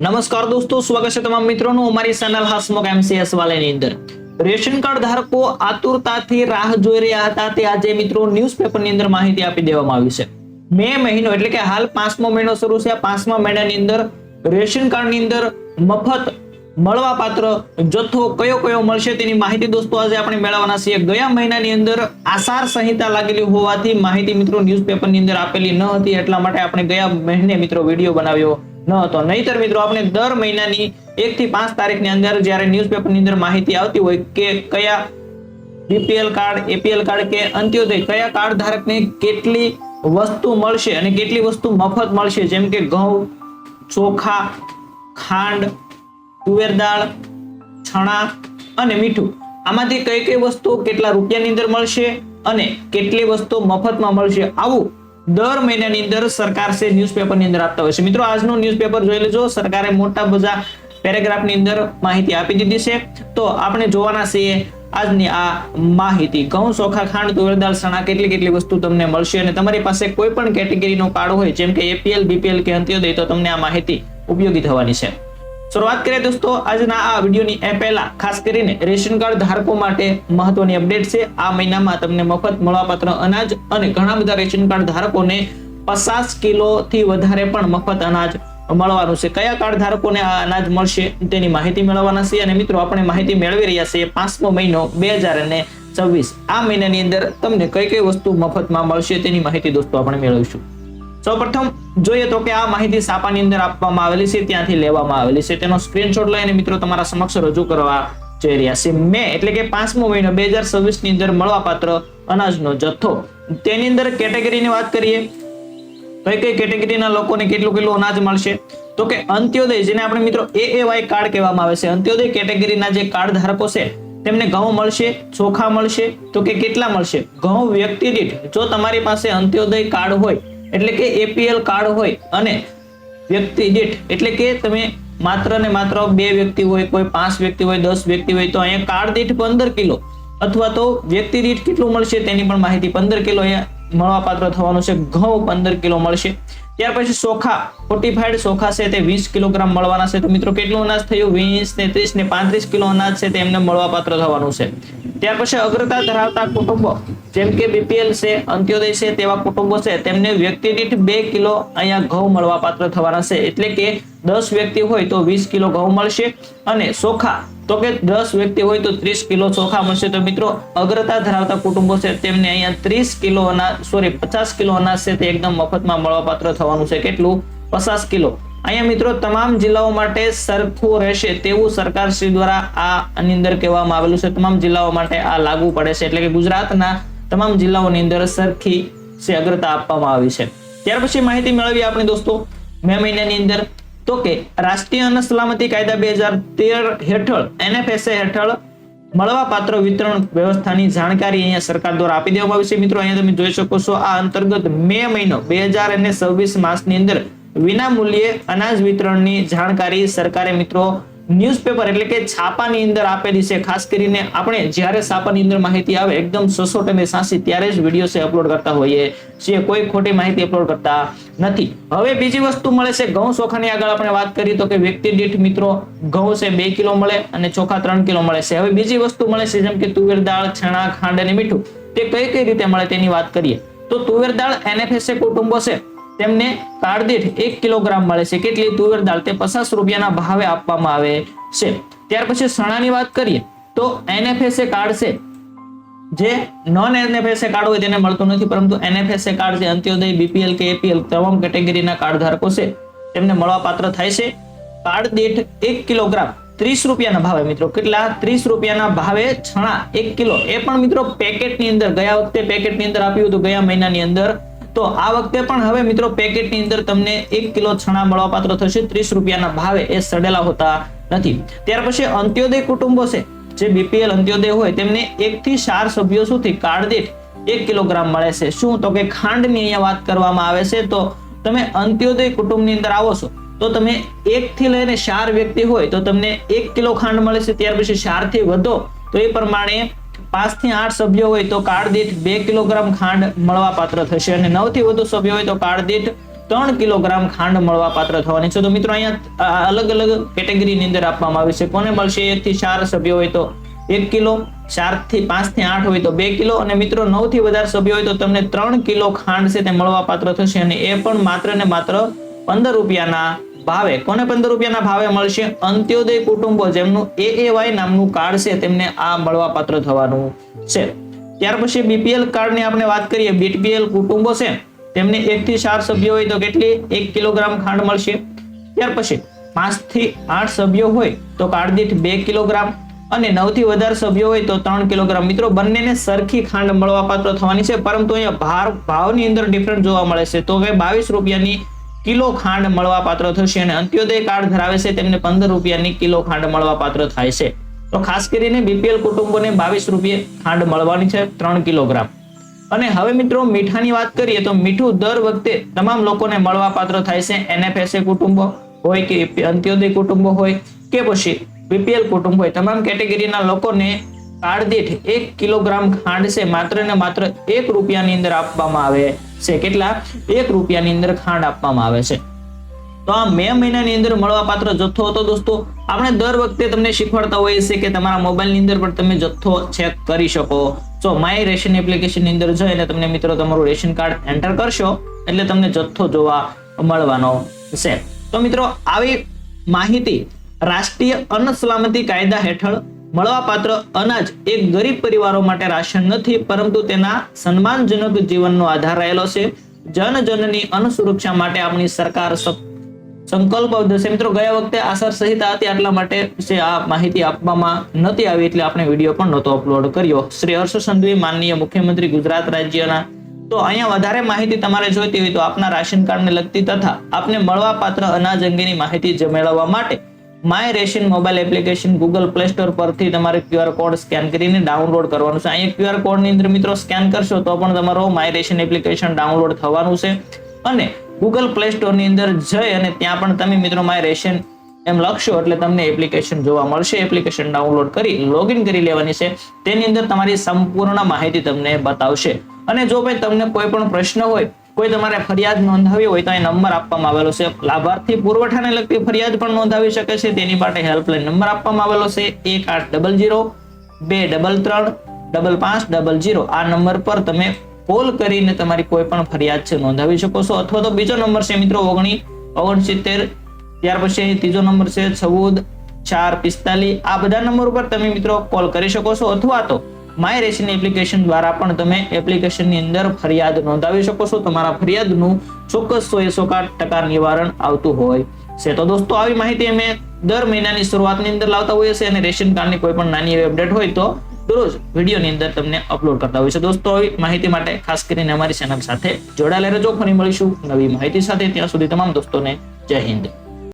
નમસ્કાર દોસ્તો, સ્વાગત છે તમામ મિત્રોનું અમારી ચેનલ હસમુખ એમસીએસ વાળાની અંદર। રેશન કાર્ડ ધારકો આતુરતાથી રાહ જોઈ રહ્યા હતા તે આજે મિત્રો ન્યૂઝપેપરની અંદર માહિતી આપી દેવામાં આવી છે। મે મહિનો એટલે કે હાલ 5મો મહિનો શરૂ છે। આ 5મા મહિનાની અંદર રેશન કાર્ડની અંદર મફત મળવાપાત્ર જથ્થો કયો મળશે તેની માહિતી દોસ્તો આજે આપણે મેળવવાના છીએ। ગયા મહિનાની અંદર આચાર સંહિતા લાગેલી હોવાથી માહિતી મિત્રો ન્યૂઝપેપરની અંદર આપેલી ન હતી, એટલા માટે આપણે ગયા મહિને મિત્રો વિડીયો બનાવ્યો ન હતો। નહીતર મિત્રો આપણે દર મહિનાની 1 થી 5 તારીખની અંદર જ્યારે ન્યૂઝપેપરની અંદર માહિતી આવતી હોય કે કયા બીપીએલ કાર્ડ, એપીએલ કાર્ડ કે અંત્યોદય કયા કાર્ડ ધારકને કેટલી વસ્તુ મળશે અને કેટલી વસ્તુ મફત મળશે, જેમ કે ઘઉં, ચોખા, ખાંડ, તુવેર દાળ, છણા અને મીઠું, આમાંથી કઈ કઈ વસ્તુ કેટલા રૂપિયાની અંદર મળશે અને કેટલી વસ્તુ મફતમાં મળશે, આવું દર મહિનાની અંદર સરકાર છે ન્યૂઝપેપરની અંદર આપતા હોય છે। મિત્રો આજનું ન્યૂઝપેપર જોઈ લેજો, સરકારે મોટા બધા પેરેગ્રાફની અંદર માહિતી આપી દીધી છે। તો આપણે જોવાના છીએ આજની આ માહિતી। ઘઉં, ચોખા, ખાંડ, તુવેર દાળ, ચણા કેટલી વસ્તુ તમને મળશે અને તમારી પાસે કોઈ પણ કેટેગરીનો કાર્ડ હોય જેમ કે એપીએલ, બીપીએલ કે અંત્યોદય તો તમને આ માહિતી ઉપયોગી થવાની છે। શરૂઆત કરીએ દોસ્તો આજના આ વિડીયોની એ પહેલા ખાસ કરીને રેશન કાર્ડ ધારકો માટે મહત્વની અપડેટ છે। આ મહિનામાં તમને મફત મળવાપાત્ર અનાજ અને ઘણા બધા રેશન કાર્ડ ધારકોને 50 કિલો થી વધારે પણ મફત અનાજ મળવાનું છે। કયા કાર્ડ ધારકોને આ અનાજ મળશે તેની માહિતી મેળવવાના છે અને મિત્રો આપણે માહિતી મેળવી રહ્યા છીએ 5મો મહિનો 2024। આ મહિનાની અંદર તમને કઈ વસ્તુ મફતમાં મળશે તેની માહિતી દોસ્તો આપણે મેળવીશું। સૌપ્રથમ જોઈએ તો કે આ માહિતી છાપાની અંદર આપવામાં આવેલી છે, ત્યાંથી લેવામાં આવેલી છે, તેનો સ્ક્રીનશોટ લઈને મિત્રો તમારા સમક્ષ રજૂ કરવા જઈ રહ્યા છે। મે એટલે કે 5મો મહિનો 2026 ની અંદર મળવાપાત્ર અનાજનો જથ્થો, તેની અંદર કેટેગરીની વાત કરીએ કઈ કેટેગરીના લોકોને કેટલું અનાજ મળશે તો કે અંત્યોદય, જેને આપણે મિત્રો એએવાય કાર્ડ કહેવામાં આવે છે, અંત્યોદય કેટેગરીના જે કાર્ડ ધારકો છે તેમને ઘઉં મળશે, ચોખા મળશે તો કે કેટલા મળશે? ઘઉં વ્યક્તિ દીઠ, જો તમારી પાસે અંત્યોદય કાર્ડ હોય એટલે કે એપીએલ કાર્ડ હોય અને વ્યક્તિ દીઠ એટલે કે તમે માત્ર ને માત્ર 2 વ્યક્તિ હોય, કોઈ 5 વ્યક્તિ હોય, 10 વ્યક્તિ હોય તો અહીંયા કાર્ડ દીઠ 15 કિલો અથવા તો વ્યક્તિ દીઠ કેટલું મળશે તેની પણ માહિતી 15 કિલો અહીંયા મળવાપાત્ર થવાનું છે। ઘઉં 15 કિલો મળશે। ત્યાર પછી ચોખા, ફોર્ટિફાઈડ ચોખા છે તે 20 કિલોગ્રામ મળવાના છે। તો મિત્રો કેટલું અનાજ થયું? 20 ને 30 ને 35 કિલો અનાજ છે તે એમને મળવાપાત્ર થવાનું છે। ત્યાર પછી અગ્રતા ધરાવતા કુટુંબો જેમ કે બીપીએલ છે, અંત્યોદય છે તેવા કુટુંબો છે તેમને વ્યક્તિ દીઠ 2 કિલો અહીંયા ઘઉં મળવાપાત્ર થવાના છે, એટલે કે 10 વ્યક્તિ હોય તો 20 કિલો ઘઉં મળશે અને ચોખા તો કે 10 વ્યક્તિ હોય તો 30 કિલો ચોખા મળશે। તો મિત્રો અગ્રતા ધરાવતા કુટુંબો છે તેમને અહીંયા 30 કિલો અનાજ 50 કિલો અનાજ છે તે એકદમ મફતમાં મળવાપાત્ર થવાનું છે। કેટલું? 50 કિલો। અહીંયા મિત્રો તમામ જિલ્લાઓ માટે સરખું રહેશે તેવું સરકાર શ્રી દ્વારા આની અંદર કહેવામાં આવેલું છે। તમામ જિલ્લાઓ માટે આ લાગુ પડે છે, એટલે કે ગુજરાતના તમામ જિલ્લાઓની અંદર સરખી છે અગ્રતા આપવામાં આવી છે। ત્યાર પછી માહિતી મેળવી આપણે દોસ્તો મે મહિનાની અંદર તો કે રાષ્ટ્રીય અન્ન સલામતી કાયદા 2013 હેઠળ એનએફએસએ હેઠળ મળવાપાત્ર વિતરણ વ્યવસ્થાની જાણકારી અહીંયા સરકાર દ્વારા આપી દેવામાં આવી છે। મિત્રો અહીંયા તમે જોઈ શકો છો આ અંતર્ગત મે મહિનો 2026 માસની અંદર વિના મૂલ્યે અનાજ વિતરણની જાણકારી સરકારે મિત્રો ન્યૂઝપેપર એટલે કે છાપાની અંદર આપેલી છે। ખાસ કરીને આપણે જ્યારે છાપાની અંદર માહિતી આવે એકદમ સચોટ અને સાચી ત્યારે જ વિડીયો છે અપલોડ કરતા હોઈએ છીએ, કોઈ ખોટી માહિતી અપલોડ કરતા નથી। હવે બીજી વસ્તુ મળે છે ઘઉં ચોખાની। આગળ આપણે વાત કરી તો કે વ્યક્તિ દીઠ મિત્રો ઘઉં છે 2 કિલો મળે અને ચોખા 3 કિલો મળે છે। હવે બીજી વસ્તુ મળે છે જેમ કે તુવેર દાળ, છણા, ખાંડ અને મીઠું, તે કઈ રીતે મળે તેની વાત કરીએ તો તુવેર દાળ એનએફએસએ કુટુંબો છે તેમને કાર્ડ દીઠ 1 કિલોગ્રામ મળે છે। કેટલી? તુવેર દાળ તે 50 રૂપિયાના ભાવે આપવામાં આવે છે। ત્યાર પછી ચણાની વાત કરીએ તો એનએફએસએ કાર્ડ છે, જે નોન એનએફએસએ કાર્ડ હોય તેને મળતું નથી, પરંતુ એનએફએસએ કાર્ડ છે અંત્યોદય, બીપીએલ કે એપીએલ તમામ કેટેગરીના કાર્ડ ધારકો છે તેમને મળવાપાત્ર થાય છે। કાર્ડ દીઠ 1 કિલોગ્રામ 30 રૂપિયાના ભાવે મિત્રો, કેટલા? 30 રૂપિયાના ભાવે છણા 1 કિલો, એ પણ મિત્રો પેકેટની અંદર, ગયા વખતે પેકેટની અંદર આપ્યું હતું ગયા મહિનાની અંદર, તો આ વખતે પણ હવે મિત્રો પેકેટની અંદર તમને 1 કિલો છણા મળવાપાત્ર થશે 30 રૂપિયાના ભાવે, એ સડેલા હોતા નથી। ત્યાર પછી અંત્યોદય કુટુંબો છે જે બીપીએલ અંત્યોદય હોય તેમને 1 થી 4 સભ્યો સુધી કાર્ડ દીઠ 1 કિલોગ્રામ મળે છે। શું? તો કે ખાંડની અહીંયા વાત કરવામાં આવે છે। તો તમે અંત્યોદય કુટુંબની અંદર આવો છો તો તમે 1 થી લઈને 4 વ્યક્તિ હોય તો તમને 1 કિલો ખાંડ મળે છે। ત્યાર પછી 4 થી વધો તો એ પ્રમાણે 5 થી 8 સભ્યો હોય તો કાર્ડ દીઠ 2 કિલોગ્રામ ખાંડ મળવાપાત્ર થશે અને 9 થી વધુ સભ્યો હોય તો કાર્ડ દીઠ 3 કિલોગ્રામ ખાંડ મળવા પાત્ર થવાની છે. તો મિત્રો અહીંયા અલગ અલગ કેટેગરીની અંદર આપવામાં આવી છે. કોને મળશે? 1 થી 4 સભ્યો હોય તો 1 કિલો, 4 થી 5 થી 8 હોય તો 2 કિલો, અને મિત્રો 9 થી વધારે સભ્યો હોય તો તમને 3 કિલો ખાંડ છે તે મળવા પાત્ર થશે, અને એ પણ માત્ર ને માત્ર 15 રૂપિયાના ભાવે. કોને 15 રૂપિયાના ભાવે મળશે? અંત્યોદય કુટુંબો જેમનું AAY નામનું કાર્ડ છે તેમને આ મળવા પાત્ર થવાનું છે. ત્યાર પછી BPL કાર્ડની આપણે વાત કરીએ. BPL કુટુંબો છે તેમને 1 થી 4 સભ્યો હોય તો કેટલી? 1 કિલોગ્રામ ખાંડ મળશે. ત્યાર પછી 5 થી 8 સભ્યો હોય તો કાર્ડ દીઠ 2 કિલોગ્રામ, અને 9 થી વધારે સભ્યો હોય તો 3 કિલોગ્રામ. મિત્રો બંનેને સરખી ખાંડ મળવા પાત્ર થવાની છે, પરંતુ અહીંયા ભાવની અંદર ડિફરન્સ જોવા મળે છે. તો કે 22 રૂપિયાની કિલો ખાંડ મળવા પાત્ર થશે, અને અંત્યોદય કાર્ડ ધરાવે છે તેમને 15 રૂપિયાની કિલો ખાંડ મળવા પાત્ર થાય છે. તો ખાસ કરીને BPL કુટુંબોને 22 રૂપિયે ખાંડ મળવાની છે 3 કિલોગ્રામ. અને હવે મિત્રો મીઠાની વાત કરીએ તો મીઠું દર વખતે તમામ લોકોને મળવા પાત્ર થાય છે. NFSA કુટુંબો હોય કે અંત્યોદય કુટુંબો હોય કે પછી BPL કુટુંબ હોય, તમામ કેટેગરીના લોકોને કાર્ડ દીઠ 1 કિલોગ્રામ ખાંડ છે માત્ર ને માત્ર 1 રૂપિયાની અંદર આપવામાં આવે છે. કેટલા? 1 રૂપિયાની અંદર ખાંડ આપવામાં આવે છે. તો આ મે મહિનાની અંદર મળવા પાત્ર જથ્થો હતો. દોસ્તો આપણે દર વખતે તમને શીખવાડતા હોઈએ છીએ કે તમારા મોબાઈલની અંદર પણ તમે જથ્થો ચેક કરી શકો છો. માય રેશન એપ્લિકેશનની અંદર જઈને તમને મિત્રો તમારું રેશન કાર્ડ એન્ટર કરશો એટલે તમને જથ્થો જોવા મળવાનો છે. તો મિત્રો આવી માહિતી રાષ્ટ્રીય અન્ન સલામતી કાયદા હેઠળ મળવાપાત્ર અનાજ એક ગરીબ પરિવારો માટે રાશન નથી, પરંતુ તેના સન્માનજનક જીવનનો આધાર રહેલો છે. જનજનની અન્ન સુરક્ષા માટે આપણી સરકાર સંકલ્પબદ્ધ છે. મિત્રો ગયા વખતે આચાર સંહિતા હતી એટલા માટે આ માહિતી આપવામાં નથી આવી, એટલે આપણે વિડીયો પણ નહોતો અપલોડ કર્યો. શ્રી હર્ષ સંઘવી માનનીય મુખ્યમંત્રી ગુજરાત રાજ્યના. તો અહીંયા વધારે માહિતી તમારે જોઈતી હોય તો આપના રાશન કાર્ડને લગતી તથા આપને મળવાપાત્ર અનાજ અંગેની માહિતી મેળવવા માટે my ration mobile application Google play store પરથી તમારે QR કોડ સ્કેન કરીને ડાઉનલોડ કરવાનું છે. અહીંયા QR કોડની અંદર મિત્રો સ્કેન કરશો તો પણ તમારો માય રેશન એપ્લિકેશન ડાઉનલોડ થવાનું છે, અને ગૂગલ પ્લે સ્ટોર ની અંદર જઈ અને ત્યાં પણ તમે મિત્રો માય રેશન એમ લખશો એટલે તમને એપ્લિકેશન જોવા મળશે. એપ્લિકેશન ડાઉનલોડ કરી લોગિન કરી લેવાની છે. તેની અંદર તમારી સંપૂર્ણ માહિતી તમને બતાવશે. અને જો ભાઈ તમને કોઈ પણ પ્રશ્ન હોય, કોઈ તમારે ફરિયાદ નોંધાવી હોય તો અહીં નંબર આપવામાં આવેલો છે. લાભાર્થી પુરવઠાને લગતી ફરિયાદ પણ નોંધાવી શકે છે. તેની માટે હેલ્પલાઇન નંબર આપવામાં આવેલો છે 1800-233-5500. આ નંબર પર તમે કોલ કરીને તમારી કોઈ પણ ફરિયાદ છે નોંધાવી શકો છો. અથવા તો બીજો નંબર છે મિત્રો 69 ત્યાર પછી ત્રીજો નંબર છે 14-445. આ બધા નંબર ઉપર તમે મિત્રો કોલ કરી શકો છો, અથવા તો માય રેશન એપ્લિકેશન દ્વારા પણ તમે એપ્લિકેશનની અંદર ફરિયાદ નોંધાવી શકો છો. તમારા ફરિયાદનું ચોક્કસ 100% નિવારણ આવતું હોય છે. તો દોસ્તો આવી માહિતી અમે દર મહિનાની શરૂઆતની અંદર લાવતા હોઈએ છીએ, અને રેશન કાર્ડની કોઈ પણ નાની એવી અપડેટ હોય તો દરરોજ વિડીયોની અંદર તમને અપલોડ કરતા હોય છે. દોસ્તો આવી માહિતી માટે ખાસ કરીને અમારી ચેનલ સાથે જોડાયેલા રહેજો. ફરી મળીશું નવી માહિતી સાથે. ત્યાં સુધી તમામ દોસ્તોને જય હિન્દ.